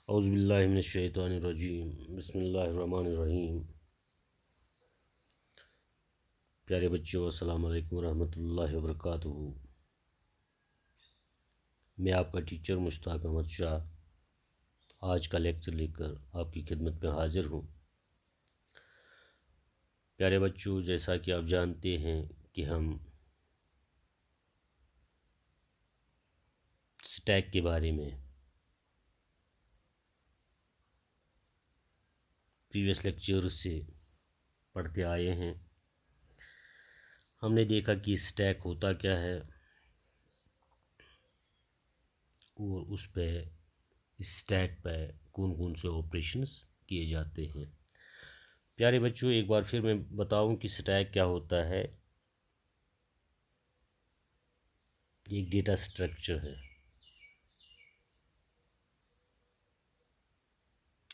औज़ुबिल्लाहि मिनश्शैतानिर्रजीम बिस्मिल्लाहिर्रहमानिर्रहीम। प्यारे बच्चों, अस्सलाम वालेकुम रहमतुल्लाहि व बरकातुहू। मैं आपका टीचर मुश्ताक अहमद शाह आज का लेक्चर लेकर आपकी खिदमत में हाज़िर हूँ। प्यारे बच्चों, जैसा कि आप जानते हैं कि हम स्टैक के बारे में प्रीवियस लेक्चर से पढ़ते आए हैं। हमने देखा कि स्टैक होता क्या है और उस पे स्टैक पे कौन कौन से ऑपरेशंस किए जाते हैं। प्यारे बच्चों, एक बार फिर मैं बताऊं कि स्टैक क्या होता है। एक डेटा स्ट्रक्चर है।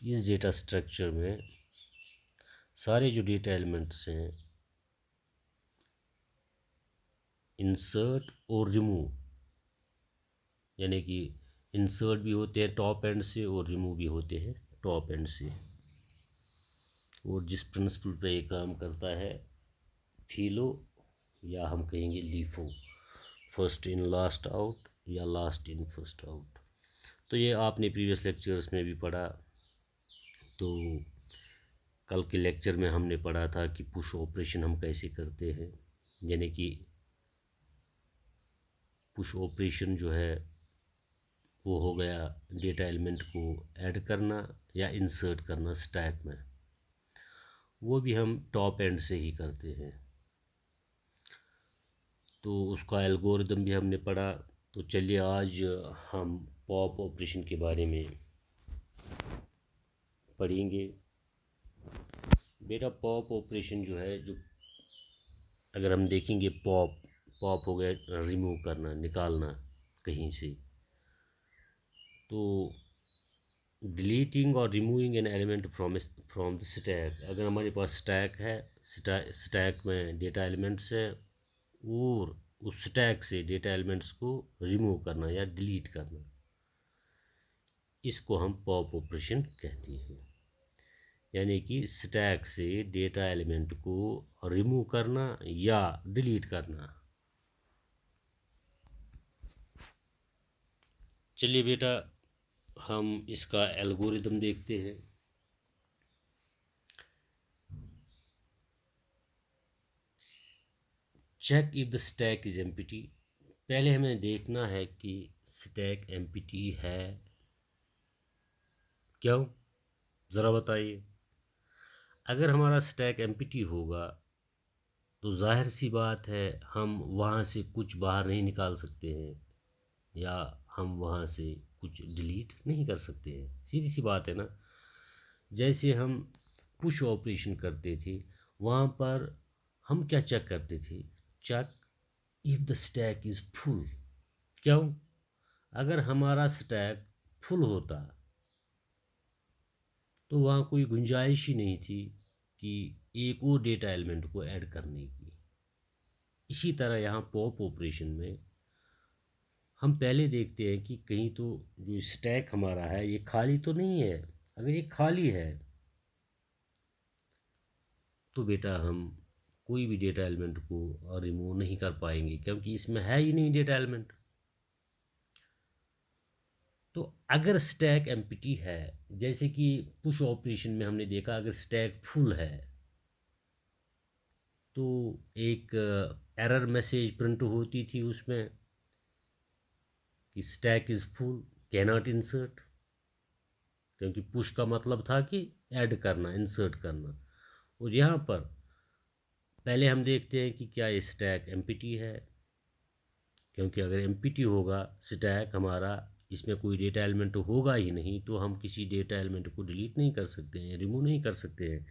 इस डेटा स्ट्रक्चर में सारे जो डेटा एलिमेंट्स हैं, इंसर्ट और रिमूव, यानी कि इंसर्ट भी होते हैं टॉप एंड से और रिमूव भी होते हैं टॉप एंड से। और जिस प्रिंसिपल पे ये काम करता है, फीलो या हम कहेंगे LIFO, first in last out या लास्ट इन फर्स्ट आउट। तो ये आपने प्रीवियस लेक्चर्स में भी पढ़ा। तो कल के लेक्चर में हमने पढ़ा था कि पुश ऑपरेशन हम कैसे करते हैं, यानी कि पुश ऑपरेशन जो है वो हो गया डेटा एलिमेंट को ऐड करना या इंसर्ट करना स्टैक में। वो भी हम टॉप एंड से ही करते हैं। तो उसका एल्गोरिदम भी हमने पढ़ा। तो चलिए आज हम पॉप ऑपरेशन के बारे में पढ़ेंगे। बेटा, पॉप ऑपरेशन जो है, जो अगर हम देखेंगे, पॉप पॉप हो गया रिमूव करना, निकालना कहीं से। तो डिलीटिंग और removing an element from the stack, अगर हमारे पास स्टैक है, स्टैक में डेटा एलिमेंट्स है और उस स्टैक से डेटा एलिमेंट्स को रिमूव करना या डिलीट करना, इसको हम पॉप ऑपरेशन कहते हैं। यानी कि स्टैक से डेटा एलिमेंट को रिमूव करना या डिलीट करना। चलिए बेटा, हम इसका एल्गोरिदम देखते हैं। Check if the stack is empty. पहले हमें देखना है कि स्टैक एम्प्टी है। क्यों, ज़रा बताइए। अगर हमारा स्टैक एम्प्टी होगा तो जाहिर सी बात है हम वहाँ से कुछ बाहर नहीं निकाल सकते हैं या हम वहाँ से कुछ डिलीट नहीं कर सकते हैं। सीधी सी बात है ना। जैसे हम पुश ऑपरेशन करते थे, वहाँ पर हम क्या चेक करते थे? Check if the stack is full. क्यों? अगर हमारा स्टैक फुल होता तो वहाँ कोई गुंजाइश ही नहीं थी कि एक और डेटा एलिमेंट को ऐड करने की। इसी तरह यहाँ पॉप ऑपरेशन में हम पहले देखते हैं कि कहीं तो जो स्टैक हमारा है ये खाली तो नहीं है। अगर ये खाली है तो बेटा हम कोई भी डेटा एलिमेंट को रिमूव नहीं कर पाएंगे, क्योंकि इसमें है ही नहीं डेटा एलिमेंट। तो अगर स्टैक एम्प्टी है, जैसे कि पुश ऑपरेशन में हमने देखा, अगर स्टैक फुल है तो एक एरर मैसेज प्रिंट होती थी उसमें कि stack is full, cannot insert. क्योंकि पुश का मतलब था कि ऐड करना, इंसर्ट करना। और यहाँ पर पहले हम देखते हैं कि क्या ये स्टैक एम्प्टी है, क्योंकि अगर एम्प्टी होगा स्टैक हमारा, इसमें कोई डेटा एलिमेंट होगा ही नहीं, तो हम किसी डेटा एलिमेंट को डिलीट नहीं कर सकते हैं, रिमूव नहीं कर सकते हैं।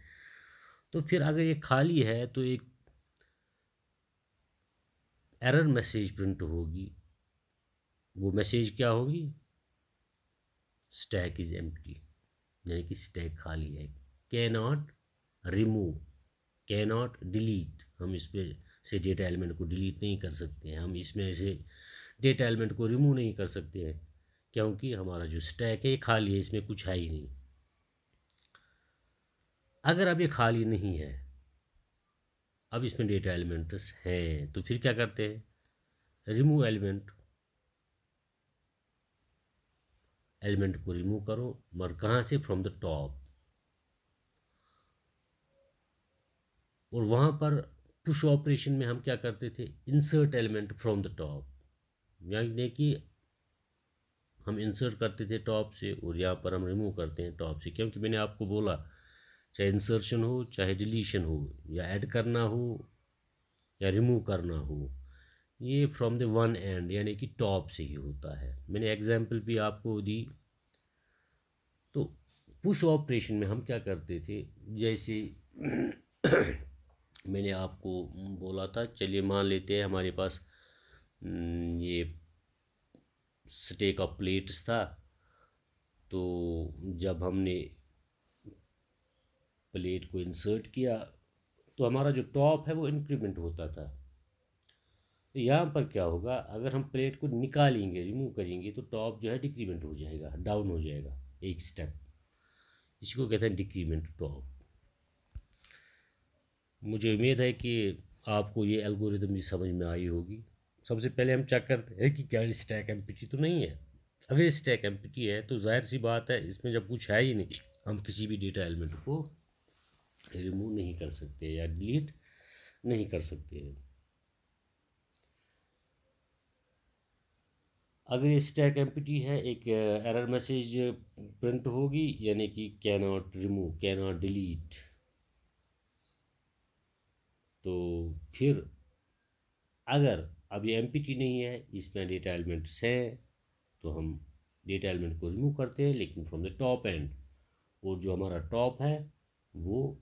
तो फिर अगर ये खाली है तो एक एरर मैसेज प्रिंट होगी। वो मैसेज क्या होगी? स्टैक इज़ एम्प्टी, यानी कि स्टैक खाली है। कैनॉट रिमूव, कैनॉट डिलीट, हम इसमें से डेटा एलिमेंट को डिलीट नहीं कर सकते हैं, हम इसमें से डेटा एलिमेंट को रिमूव नहीं कर सकते हैं। क्योंकि हमारा जो स्टैक है ये खाली है, इसमें कुछ है ही नहीं। अगर अब ये खाली नहीं है, अब इसमें डेटा एलिमेंट्स हैं, तो फिर क्या करते हैं, रिमूव एलिमेंट, एलिमेंट को रिमूव करो, मगर कहाँ से, फ्रॉम द टॉप। और वहाँ पर पुश ऑपरेशन में हम क्या करते थे, insert element from the top, यानी कि हम इंसर्ट करते थे टॉप से, और यहाँ पर हम रिमूव करते हैं टॉप से, क्योंकि मैंने आपको बोला चाहे इंसर्शन हो चाहे डिलीशन हो, या ऐड करना हो या रिमूव करना हो, ये फ्रॉम द वन एंड यानी कि टॉप से ही होता है। मैंने एग्जांपल भी आपको दी। तो पुश ऑपरेशन में हम क्या करते थे, जैसे मैंने आपको बोला था, चलिए मान लेते हैं हमारे पास ये स्टेक ऑफ प्लेट्स था। तो जब हमने प्लेट को इंसर्ट किया तो हमारा जो टॉप है वो इंक्रीमेंट होता था। तो यहाँ पर क्या होगा, अगर हम प्लेट को निकालेंगे, रिमूव करेंगे, तो टॉप जो है डिक्रीमेंट हो जाएगा, डाउन हो जाएगा एक स्टेप। इसको कहते हैं डिक्रीमेंट टॉप। मुझे उम्मीद है कि आपको ये एल्गोरिदम भी समझ में आई होगी। सबसे पहले हम चेक करते हैं कि क्या स्टैक एम्प्टी तो नहीं है। अगर स्टैक एम्प्टी है तो जाहिर सी बात है, इसमें जब कुछ है ही नहीं, हम किसी भी डेटा एलिमेंट को रिमूव नहीं कर सकते या डिलीट नहीं कर सकते हैं। अगर ये स्टैक एम्प्टी है, एक एरर मैसेज प्रिंट होगी, यानी कि can not remove, can not delete. तो फिर अगर अब ये एम्प्टी नहीं है, इसमें डेटा एलिमेंट्स हैं, तो हम डेटा एलिमेंट को रिमूव करते हैं, लेकिन फ्रॉम द टॉप एंड। और जो हमारा टॉप है वो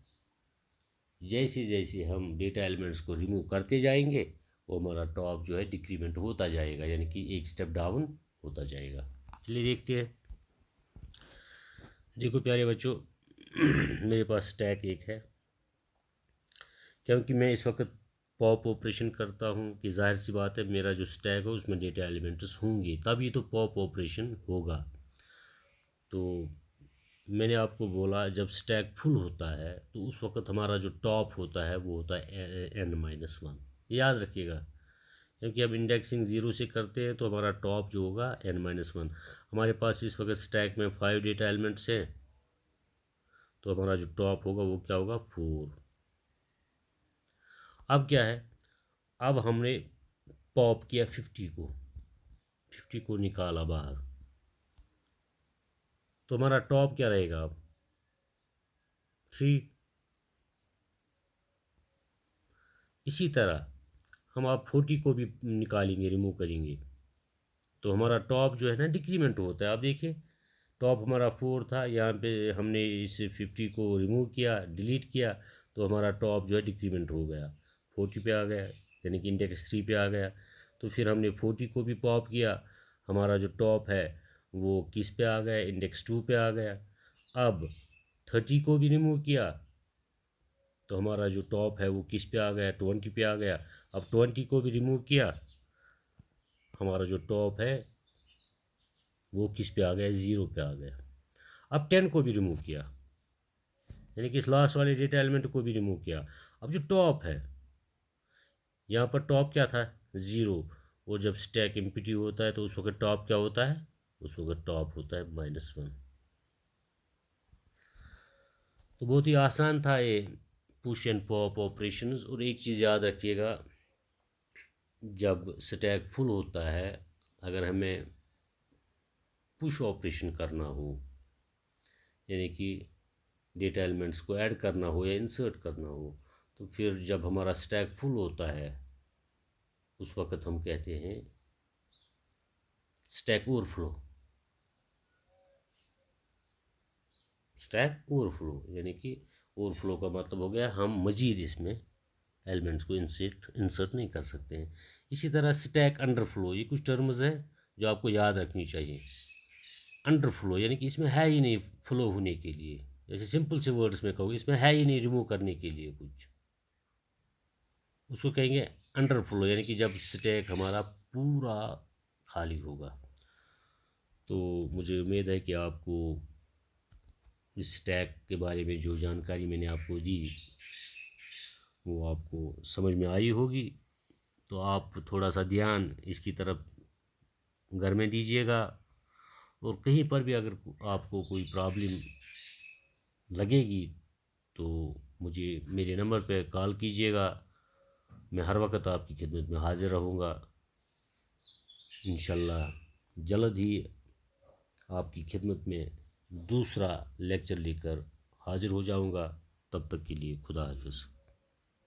जैसे जैसे हम डेटा एलिमेंट्स को रिमूव करते जाएंगे, वो हमारा टॉप जो है डिक्रीमेंट होता जाएगा, यानी कि एक स्टेप डाउन होता जाएगा। चलिए देखते हैं। देखो प्यारे बच्चों, मेरे पास स्टैक एक है। क्योंकि मैं इस वक्त पॉप ऑपरेशन करता हूँ, कि जाहिर सी बात है मेरा जो स्टैक है उसमें डेटा एलिमेंट्स होंगे, तभी तो पॉप ऑपरेशन होगा। तो मैंने आपको बोला जब स्टैक फुल होता है तो उस वक्त हमारा जो टॉप होता है वो होता है n-1। याद रखिएगा, क्योंकि अब इंडेक्सिंग ज़ीरो से करते हैं तो हमारा टॉप जो होगा n-1। हमारे पास इस वक्त स्टैक में 5 डेटा एलिमेंट्स हैं, तो हमारा जो टॉप होगा वो क्या होगा, 4। अब क्या है, अब हमने पॉप किया 50 को निकाला बाहर, तो हमारा टॉप क्या रहेगा अब, 3। इसी तरह हम आप 40 को भी निकालेंगे, रिमूव करेंगे, तो हमारा टॉप जो है ना डिक्रीमेंट होता है। आप देखिए, टॉप हमारा 4 था, यहाँ पे हमने इस 50 को रिमूव किया, डिलीट किया, तो हमारा टॉप जो है डिक्रीमेंट हो गया, 40 पे आ गया, यानी कि इंडेक्स 3 पे आ गया। तो फिर हमने 40 को भी पॉप किया, हमारा जो टॉप है वो किस पे आ गया, इंडेक्स 2 पे आ गया। अब 30 को भी रिमूव किया, तो हमारा जो टॉप है वो किस पे आ गया, 20 पे आ गया। अब 20 को भी रिमूव किया, हमारा जो टॉप है वो किस पे आ गया, 0 पे आ गया। अब 10 को भी रिमूव किया, यानी कि इस लास्ट वाले डेटा एलिमेंट को भी रिमूव किया। अब जो टॉप है, यहाँ पर टॉप क्या था, 0। और जब स्टैक एम्प्टी होता है तो उस वक्त टॉप क्या होता है, उस वक्त टॉप होता है -1। तो बहुत ही आसान था ये पुश एंड पॉप ऑपरेशंस। और एक चीज़ याद रखिएगा, जब स्टैक फुल होता है, अगर हमें पुश ऑपरेशन करना हो, यानी कि डेटा एलिमेंट्स को ऐड करना हो या इंसर्ट करना हो, तो फिर जब हमारा स्टैक फुल होता है उस वक्त हम कहते हैं स्टैक ओवरफ्लो। स्टैक ओवरफ्लो यानी कि ओवरफ्लो का मतलब हो गया हम मज़ीद इसमें एलिमेंट्स को इंसर्ट नहीं कर सकते हैं। इसी तरह स्टैक अंडरफ्लो, ये कुछ टर्म्स हैं जो आपको याद रखनी चाहिए। अंडरफ्लो यानी कि इसमें है ही नहीं फ्लो होने के लिए, जैसे सिंपल से वर्ड्स में कहोगे इसमें है ही नहीं रिमूव करने के लिए कुछ, उसको कहेंगे अंडरफ्लो, यानी कि जब स्टैक हमारा पूरा खाली होगा। तो मुझे उम्मीद है कि आपको इस टैग के बारे में जो जानकारी मैंने आपको दी वो आपको समझ में आई होगी। तो आप थोड़ा सा ध्यान इसकी तरफ घर में दीजिएगा, और कहीं पर भी अगर आपको कोई प्रॉब्लम लगेगी तो मुझे मेरे नंबर पे कॉल कीजिएगा। मैं हर वक्त आपकी खिदमत में हाज़िर रहूँगा। इंशाल्लाह जल्द ही आपकी खिदमत में दूसरा लेक्चर लेकर हाज़िर हो जाऊँगा। तब तक के लिए खुदा हाफ़िज़।